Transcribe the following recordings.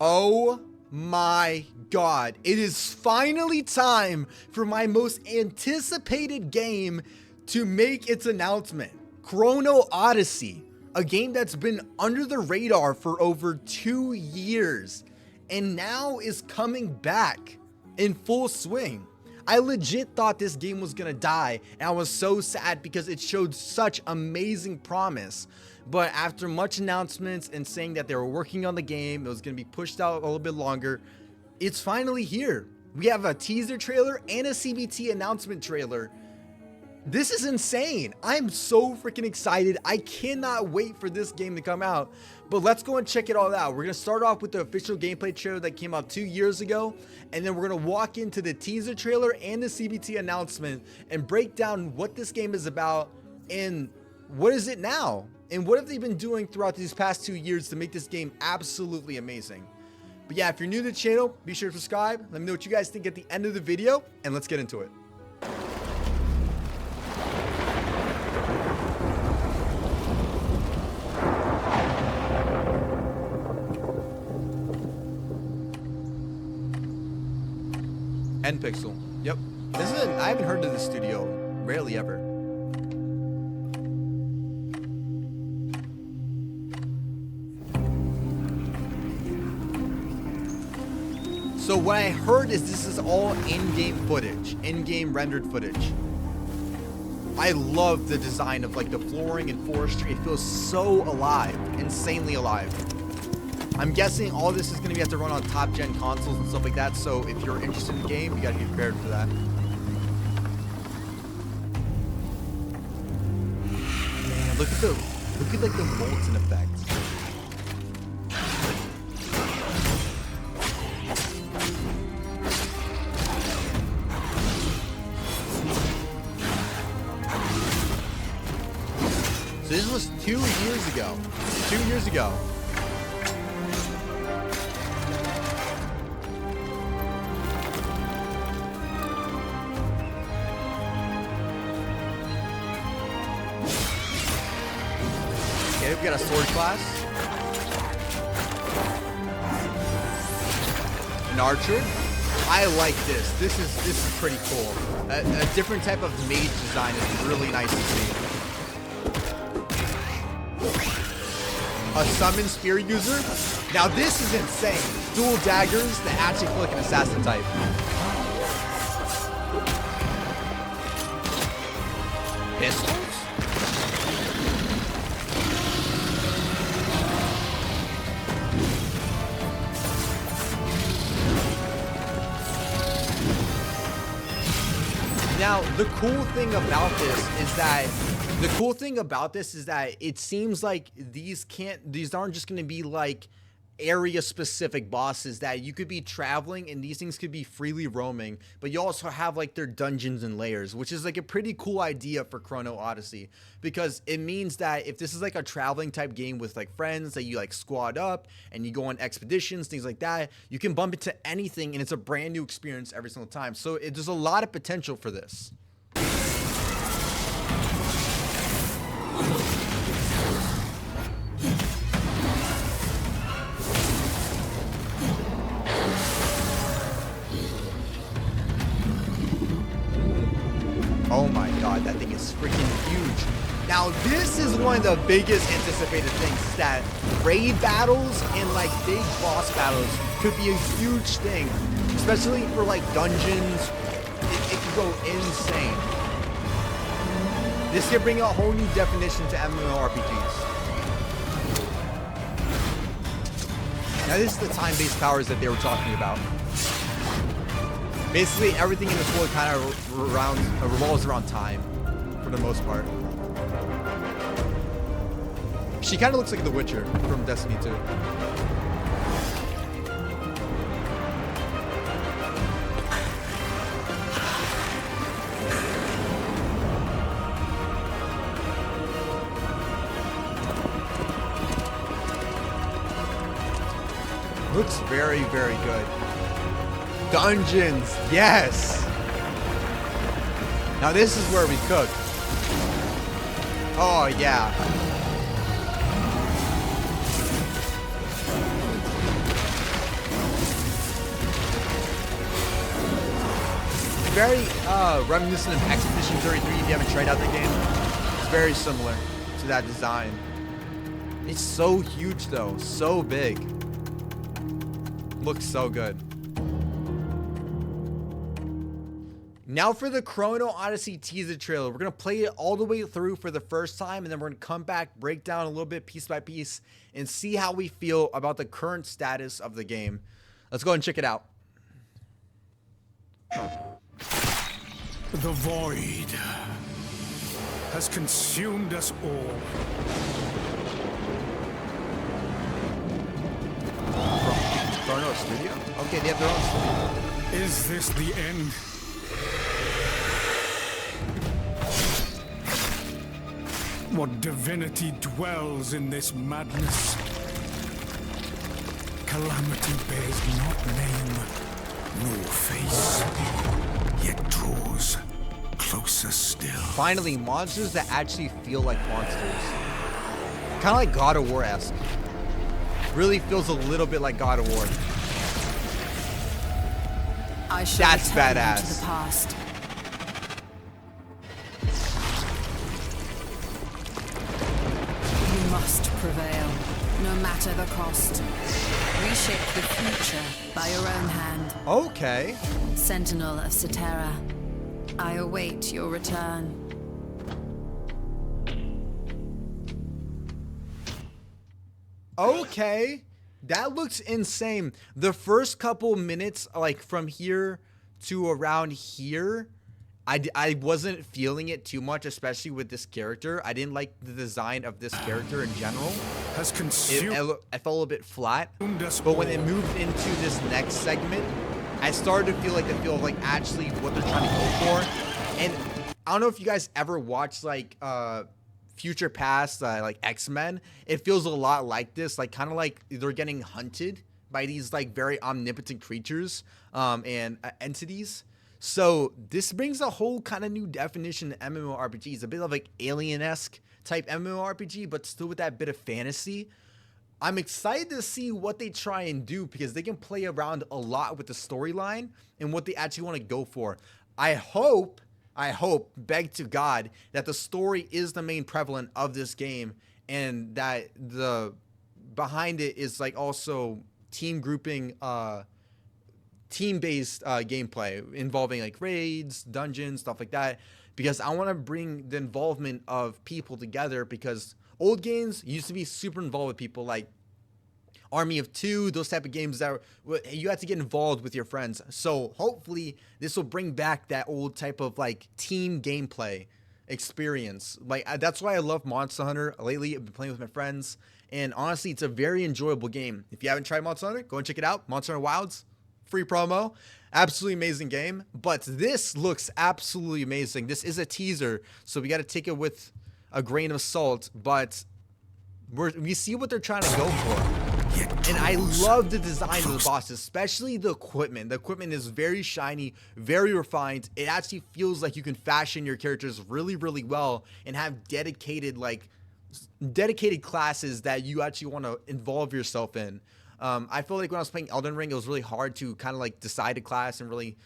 Oh my god, it is finally time for my most anticipated game to make its announcement. Chrono Odyssey, a game that's been under the radar for over 2 years and now is coming back in full swing. I legit thought this game was gonna die, and I was so sad because it showed such amazing promise. But after much announcements and saying that they were working on the game, it was gonna be pushed out a little bit longer, it's finally here. We have a teaser trailer and a CBT announcement trailer. This is insane. I'm so freaking excited. I cannot wait for this game to come out. But let's go and check it all out. We're going to start off with the official gameplay trailer that came out 2 years ago. And then we're going to walk into the teaser trailer and the CBT announcement and break down what this game is about and what is it now? And what have they been doing throughout these past 2 years to make this game absolutely amazing? But yeah, if you're new to the channel, be sure to subscribe. Let me know what you guys think at the end of the video, and let's get into it. End pixel. Yep. This is I haven't heard of this studio. Rarely ever. So what I heard is this is all in-game footage, in-game rendered footage. I love the design of like the flooring and forestry. It feels so alive, insanely alive. I'm guessing all this is going to be have to run on top-gen consoles and stuff like that. So if you're interested in the game, you got to be prepared for that. Man, look at like the molten effects. So this was 2 years ago. 2 years ago. Okay, we got a sword class. An archer. I like this. This is pretty cool. A different type of mage design is really nice to see. A summon spear user. Now this is insane. Dual daggers that actually feel like an assassin type. Pistols? Now the cool thing about this is that it seems like these aren't just going to be like area specific bosses that you could be traveling and these things could be freely roaming, but you also have like their dungeons and layers, which is like a pretty cool idea for Chrono Odyssey, because it means that if this is like a traveling type game with like friends that you like squad up and you go on expeditions, things like that, you can bump into anything and it's a brand new experience every single time. So there's a lot of potential for this. Oh my god, that thing is freaking huge. Now this is one of the biggest anticipated things, is that raid battles and like big boss battles could be a huge thing, especially for like dungeons. It could go insane. This could bring a whole new definition to MMORPGs. Now this is the time-based powers that they were talking about. Basically, everything in this world kind of revolves around time, for the most part. She kind of looks like the Witcher from Destiny 2. Looks very, very good. Dungeons, yes. Now this is where we cook. Oh yeah. very reminiscent of Expedition 33 if you haven't tried out the game. It's very similar to that design. It's so huge though, so big. Looks so good. Now for the Chrono Odyssey teaser trailer. We're going to play it all the way through for the first time, and then we're going to come back, break down a little bit piece by piece, and see how we feel about the current status of the game. Let's go and check it out. The void has consumed us all. From Chrono Studio? Okay, they have their own studio. Is this the end? What divinity dwells in this madness? Calamity bears not name nor face, yet draws closer still. Finally, monsters that actually feel like monsters. Kind of like God of War-esque. Really feels a little bit like God of War. That's badass. To the past. You must prevail, no matter the cost. Reshape the future by your own hand. Okay. Sentinel of 𝒙𝒂𝒏𝒅, I await your return. Okay. That looks insane. The first couple minutes, like from here to around here, I wasn't feeling it too much, especially with this character. I didn't like the design of this character in general. I felt a little bit flat. But when it moved into this next segment, I started to feel like the feel of like actually what they're trying to go for. And I don't know if you guys ever watched like Future Past, like X-Men. It feels a lot like this, like kind of like they're getting hunted by these like very omnipotent creatures and entities. So this brings a whole kind of new definition to MMORPG. It's a bit of like alien-esque type MMORPG, but still with that bit of fantasy. I'm excited to see what they try and do because they can play around a lot with the storyline and what they actually want to go for. I hope, beg to God, that the story is the main prevalent of this game and that the behind it is like also team grouping, team-based gameplay involving like raids, dungeons, stuff like that, because I want to bring the involvement of people together, because old games used to be super involved with people, like Army of Two, those type of games that you had to get involved with your friends. So hopefully this will bring back that old type of like team gameplay experience. Like that's why I love Monster Hunter. Lately I've been playing with my friends, and honestly it's a very enjoyable game. If you haven't tried Monster Hunter, go and check it out. Monster Hunter Wilds, free promo. Absolutely amazing game. But this looks absolutely amazing. This is a teaser, so we got to take it with a grain of salt, but we see what they're trying to go for. And I love the design of the bosses, especially the equipment. The equipment is very shiny, very refined. It actually feels like you can fashion your characters really, really well and have dedicated classes that you actually want to involve yourself in. I feel like when I was playing Elden Ring, it was really hard to kind of like decide a class and really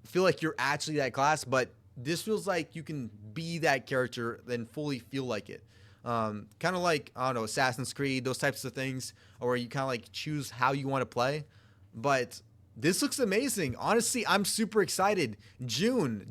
feel like you're actually that class, but this feels like you can be that character and fully feel like it. Kind of like, I don't know, Assassin's Creed, those types of things, or you kind of like choose how you want to play. But this looks amazing. Honestly, I'm super excited. June.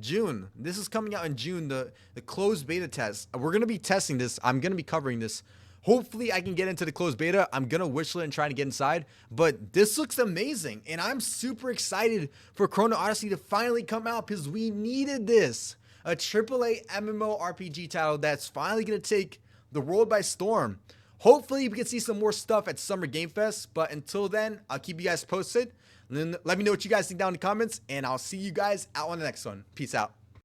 This is coming out in June, the closed beta test. We're going to be testing this. I'm going to be covering this. Hopefully I can get into the closed beta. I'm going to wish it and try to get inside. But this looks amazing. And I'm super excited for Chrono Odyssey to finally come out because we needed this. A AAA MMORPG title that's finally going to take the world by storm. Hopefully we can see some more stuff at Summer Game Fest. But until then, I'll keep you guys posted. And then let me know what you guys think down in the comments. And I'll see you guys out on the next one. Peace out.